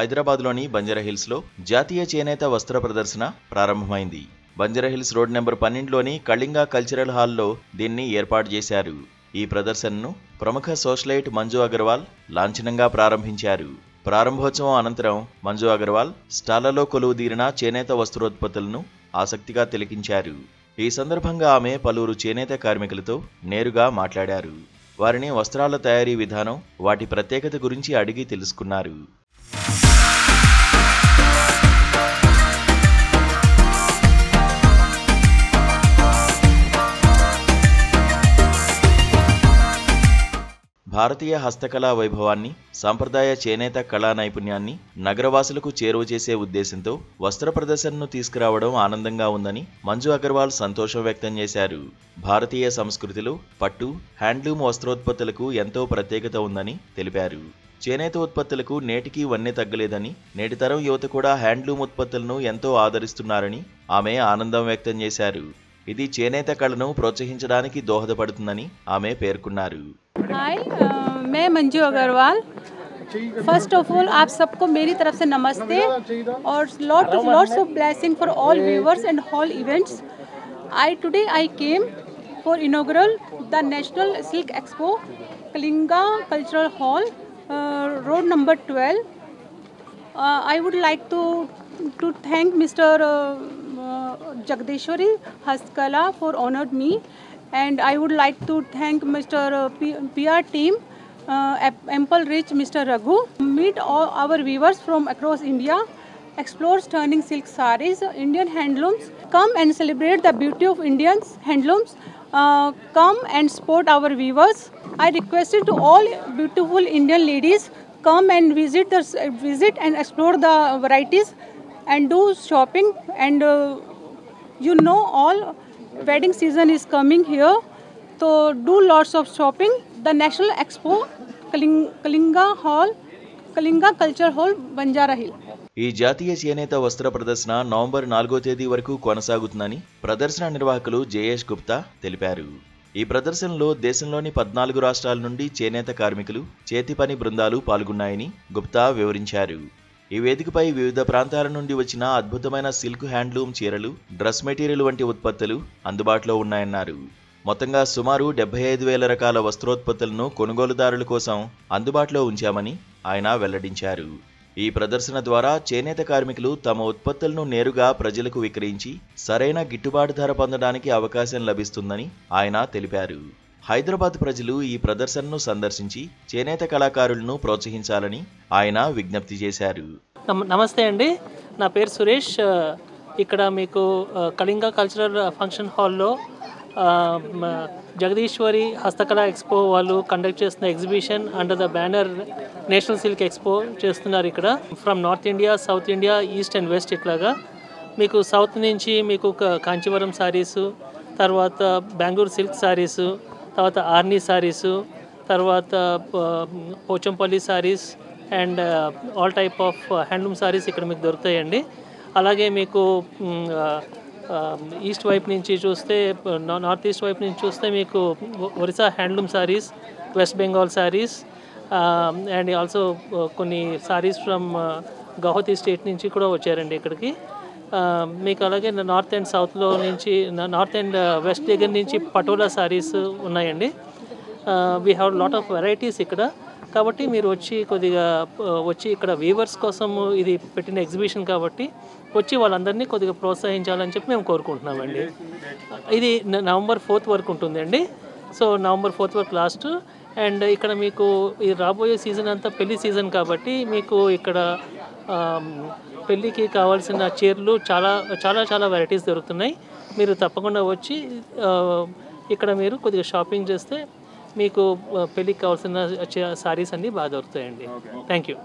హైదరాబాద్లోని బంజారాహిల్స్లో జాతీయ చేనేత వస్త్ర ప్రదర్శన ప్రారంభమైంది. బంజారాహిల్స్ రోడ్ నెంబర్ 12లోని కళింగ కల్చరల్ హాల్లో దీన్ని ఏర్పాటు చేశారు. ఈ ప్రదర్శనను ప్రముఖ సోషలైట్ మంజు అగర్వాల్ లాంఛనంగా ప్రారంభించారు. ప్రారంభోత్సవం అనంతరం మంజు అగర్వాల్ స్టాళ్లలో కొలువుదీరిన చేనేత వస్త్రోత్పత్తులను ఆసక్తిగా తిలకించారు. ఈ సందర్భంగా ఆమె పలువురు చేనేత కార్మికులతో నేరుగా మాట్లాడారు. వారిని వస్త్రాల తయారీ విధానం, వాటి ప్రత్యేకత గురించి అడిగి తెలుసుకున్నారు. భారతీయ హస్తకళా వైభవాన్ని, సాంప్రదాయ చేనేత కళా నైపుణ్యాన్ని నగరవాసులకు చేరువ చేసే ఉద్దేశంతో వస్త్ర ప్రదర్శనను తీసుకురావడం ఆనందంగా ఉందని మంజు అగర్వాల్ సంతోషం వ్యక్తం చేశారు. భారతీయ సంస్కృతిలో పట్టు, హ్యాండ్లూమ్ వస్త్రోత్పత్తులకు ఎంతో ప్రత్యేకత ఉందని తెలిపారు. చేనేత ఉత్పత్తులకు నేటికీ వన్నె తగ్గలేదని, నేటితరం యువత కూడా హ్యాండ్లూమ్ ఉత్పత్తులను ఎంతో ఆదరిస్తున్నారని ఆమె ఆనందం వ్యక్తం చేశారు. ఇది చేనేత కళను ప్రోత్సహించడానికి దోహదపడుతుందని ఆమె పేర్కొన్నారు. हाय, मैं Manju Agarwal. First of all आप सबको मेरी तरफ से नमस्ते और lots of blessing for all viewers and all events. Today I came for inaugural the National Silk Expo, Kalinga Cultural Hall, road number 12. I would like to thank Mr. Jagdishwari Hastkala for honored me. And I would like to thank Mr. PR team, Ample Rich, Mr. Raghu. Meet all our viewers from across India, explore stunning silk sarees, Indian handlooms. Come and celebrate the beauty of Indian handlooms. Come and support our viewers. I requested to all beautiful Indian ladies, come and visit and explore the varieties and do shopping. And you know all wedding season is coming here, so do lots of shopping. The National Expo, Kalinga Culture Hall, Banjara Hill. ఈ జాతీయ చేనేత వస్త్ర ప్రదర్శన November 4వ తేదీ వరకు కొనసాగుతుందని ప్రదర్శన నిర్వాహకులు జయేష్ గుప్తా తెలిపారు. ఈ ప్రదర్శనలో దేశంలోని 14 రాష్ట్రాల నుండి చేనేత కార్మికులు, చేతి పని బృందాలు పాల్గొన్నాయని గుప్తా వివరించారు. ఈ వేదికపై వివిధ ప్రాంతాల నుండి వచ్చిన అద్భుతమైన సిల్క్ హ్యాండ్లూమ్ చీరలు, డ్రెస్ మెటీరియల్ వంటి ఉత్పత్తులు అందుబాటులో ఉన్నాయన్నారు. మొత్తంగా సుమారు 75,000 రకాల వస్త్రోత్పత్తులను కొనుగోలుదారుల కోసం అందుబాటులో ఉంచామని ఆయన వెల్లడించారు. ఈ ప్రదర్శన ద్వారా చేనేత కార్మికులు తమ ఉత్పత్తులను నేరుగా ప్రజలకు విక్రయించి సరైన గిట్టుబాటు ధర పొందడానికి అవకాశం లభిస్తుందని ఆయన తెలిపారు. హైదరాబాద్ ప్రజలు ఈ ప్రదర్శనను సందర్శించి చేనేత కళాకారులను ప్రోత్సహించాలని ఆయన విజ్ఞప్తి చేశారు. నమస్తే అండి, నా పేరు సురేష్. ఇక్కడ మీకు కళింగ కల్చరల్ ఫంక్షన్ హాల్లో జగదీశ్వరి హస్తకళా ఎక్స్పో వాళ్ళు కండక్ట్ చేస్తున్న exhibition under the banner national silk expo చేస్తున్నారు. ఇక్కడ from north India, south India, east and west ఇట్లాగా మీకు సౌత్ నుంచి మీకు కాంచీవరం శారీసు, తర్వాత బెంగళూరు సిల్క్ శారీసు, తర్వాత ఆర్నీ శారీసు, తర్వాత Pochampally saris and all type of handloom saris ఇక్కడ మీకు దొరుకుతాయండి. అలాగే మీకు ఈస్ట్ వైపు నుంచి చూస్తే, నార్త్ ఈస్ట్ వైపు నుంచి చూస్తే మీకు Orissa handloom saris, west Bengal saris and also కొన్ని శారీస్ ఫ్రమ్ గౌహతి స్టేట్ నుంచి కూడా వచ్చారండి ఇక్కడికి. మీకు అలాగే నార్త్ అండ్ సౌత్లో నుంచి, నార్త్ అండ్ వెస్ట్ దగ్గర నుంచి పటోలా శారీస్ ఉన్నాయండి. We have lot of varieties ఇక్కడ. కాబట్టి మీరు వచ్చి ఇక్కడ వీవర్స్ కోసం ఇది పెట్టిన ఎగ్జిబిషన్ కాబట్టి వచ్చి వాళ్ళందరినీ కొద్దిగా ప్రోత్సహించాలని చెప్పి మేము కోరుకుంటున్నామండి. ఇది నవంబర్ 4th వరకు ఉంటుందండి. సో నవంబర్ 4th వరకు లాస్ట్. అండ్ ఇక్కడ మీకు ఇది రాబోయే సీజన్ అంతా పెళ్లి సీజన్ కాబట్టి మీకు ఇక్కడ పెళ్ళికి కావాల్సిన చీరలు చాలా చాలా చాలా వెరైటీస్ దొరుకుతున్నాయి. మీరు తప్పకుండా వచ్చి ఇక్కడ మీరు కొద్దిగా షాపింగ్ చేస్తే మీకు పెళ్ళికి కావాల్సిన శారీస్ అన్నీ బాగా దొరుకుతాయండి. Thank you.